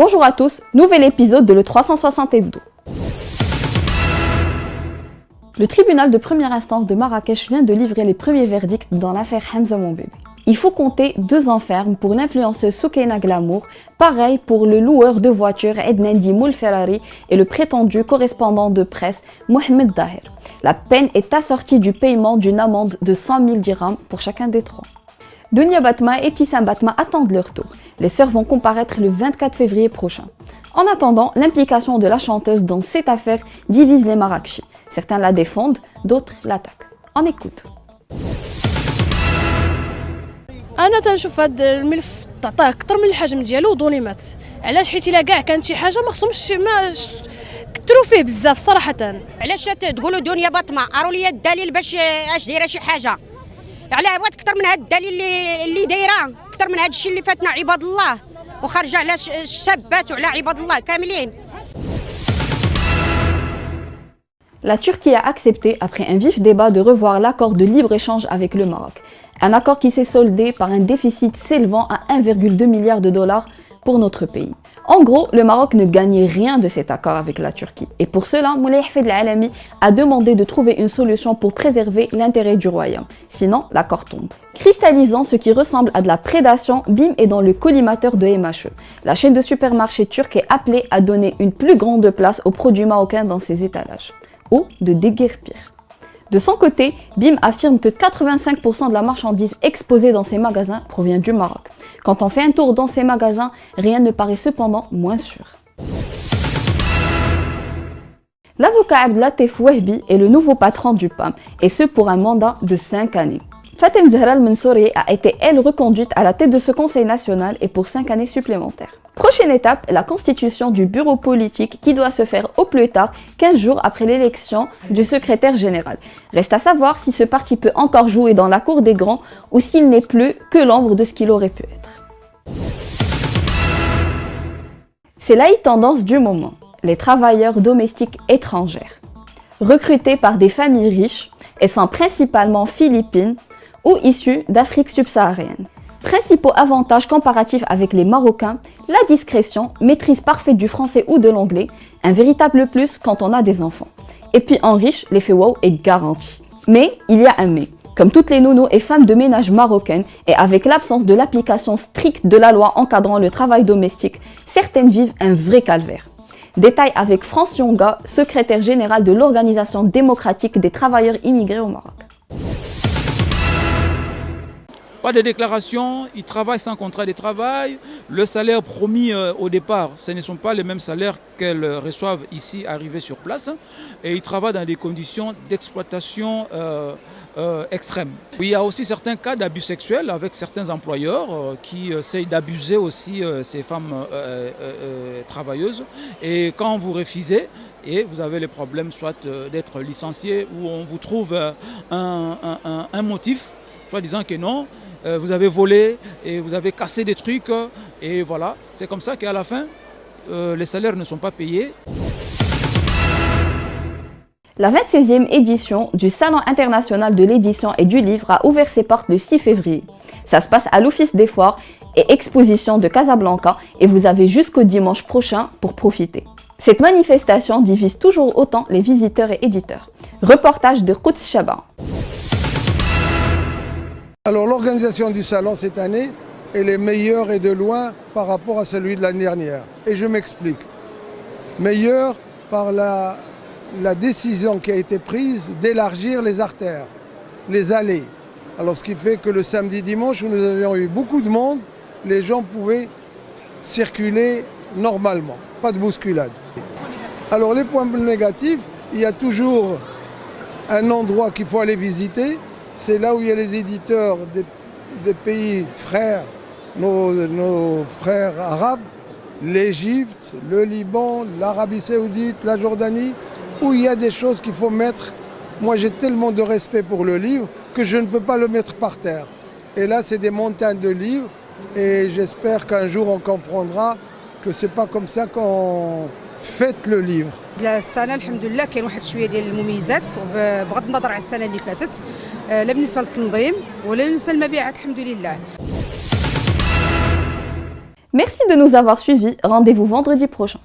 Bonjour à tous, nouvel épisode de le 360 Hebdo. Le tribunal de première instance de Marrakech vient de livrer les premiers verdicts dans l'affaire Hamza Monbébé. Il faut compter 2 ans ferme pour l'influenceuse Soukaina Glamour, pareil pour le loueur de voitures Ednendi Moulferrari et le prétendu correspondant de presse Mohamed Daher. La peine est assortie du paiement d'une amende de 100 000 dirhams pour chacun des 3. Dounia Batma et Tissam Batma attendent leur tour. Les sœurs vont comparaître le 24 février prochain. En attendant, l'implication de la chanteuse dans cette affaire divise les Marrakechis. Certains la défendent, d'autres l'attaquent. On écoute. انا تنشوف هذا الملف تعطاه اكثر من الحجم ديالو وظلمات علاش حيت الا كاع كانت شي حاجه ما خصهمش ما كثروا فيه بزاف صراحه. علاش تقولوا دنيا باطمه اروا لي الدليل باش اش دايره شي حاجه على بغات اكثر من هذا الدليل اللي دايره اكثر من هذا الشيء اللي فاتنا عباد الله وخارجه على الشابات وعلى عباد الله كاملين. La Turquie a accepté, après un vif débat, de revoir l'accord de libre-échange avec le Maroc. Un accord qui s'est soldé par un déficit s'élevant à 1,2 milliard de dollars pour notre pays. En gros, le Maroc ne gagnait rien de cet accord avec la Turquie. Et pour cela, Moulay Hafid Al-Alami a demandé de trouver une solution pour préserver l'intérêt du royaume. Sinon, l'accord tombe. Cristallisant ce qui ressemble à de la prédation, BIM est dans le collimateur de MHE. La chaîne de supermarchés turque est appelée à donner une plus grande place aux produits marocains dans ses étalages. Ou de déguerpir. De son côté, BIM affirme que 85% de la marchandise exposée dans ces magasins provient du Maroc. Quand on fait un tour dans ces magasins, rien ne paraît cependant moins sûr. L'avocat Abdelatif Wahbi est le nouveau patron du PAM, et ce pour un mandat de 5 années. Fatem Zahra Al-Mansouri a été, elle, reconduite à la tête de ce conseil national et pour 5 années supplémentaires. Prochaine étape, la constitution du bureau politique qui doit se faire au plus tard 15 jours après l'élection du secrétaire général. Reste à savoir si ce parti peut encore jouer dans la cour des grands ou s'il n'est plus que l'ombre de ce qu'il aurait pu être. C'est la tendance du moment, les travailleurs domestiques étrangères. Recrutés par des familles riches et sont principalement philippines ou issus d'Afrique subsaharienne. Principaux avantages comparatifs avec les Marocains, la discrétion, maîtrise parfaite du français ou de l'anglais, un véritable plus quand on a des enfants. Et puis en riche, l'effet wow est garanti. Mais il y a un mais. Comme toutes les nounous et femmes de ménage marocaines, et avec l'absence de l'application stricte de la loi encadrant le travail domestique, certaines vivent un vrai calvaire. Détail avec France Yonga, secrétaire général de l'Organisation démocratique des travailleurs immigrés au Maroc. Pas de déclaration, ils travaillent sans contrat de travail. Le salaire promis au départ, ce ne sont pas les mêmes salaires qu'elles reçoivent ici arrivées sur place. Et ils travaillent dans des conditions d'exploitation extrêmes. Il y a aussi certains cas d'abus sexuels avec certains employeurs qui essayent d'abuser aussi ces femmes travailleuses. Et quand vous refusez, et vous avez le problème soit d'être licencié ou on vous trouve un motif, soit disant que non, vous avez volé et vous avez cassé des trucs et voilà, c'est comme ça qu'à la fin, les salaires ne sont pas payés. La 26e édition du Salon international de l'édition et du livre a ouvert ses portes le 6 février. Ça se passe à l'Office des foires et expositions de Casablanca et vous avez jusqu'au dimanche prochain pour profiter. Cette manifestation divise toujours autant les visiteurs et éditeurs. Reportage de Quds Chaba. Alors l'organisation du salon cette année, elle est meilleure et de loin par rapport à celui de l'année dernière. Et je m'explique. Meilleure par la décision qui a été prise d'élargir les artères, les allées. Alors ce qui fait que le samedi, dimanche, où nous avions eu beaucoup de monde, les gens pouvaient circuler normalement, pas de bousculade. Alors les points négatifs, il y a toujours un endroit qu'il faut aller visiter. C'est là où il y a les éditeurs des pays frères, nos frères arabes, l'Égypte, le Liban, l'Arabie Saoudite, la Jordanie, où il y a des choses qu'il faut mettre. Moi j'ai tellement de respect pour le livre que je ne peux pas le mettre par terre. Et là c'est des montagnes de livres et j'espère qu'un jour on comprendra que c'est pas comme ça qu'on fête le livre. السنه الحمد لله كاين واحد شويه ديال المميزات بغض النظر على السنه اللي فاتت لا بالنسبه للتنظيم ولا بالنسبه للمبيعات الحمد لله. Merci de nous avoir suivis. Rendez-vous vendredi prochain.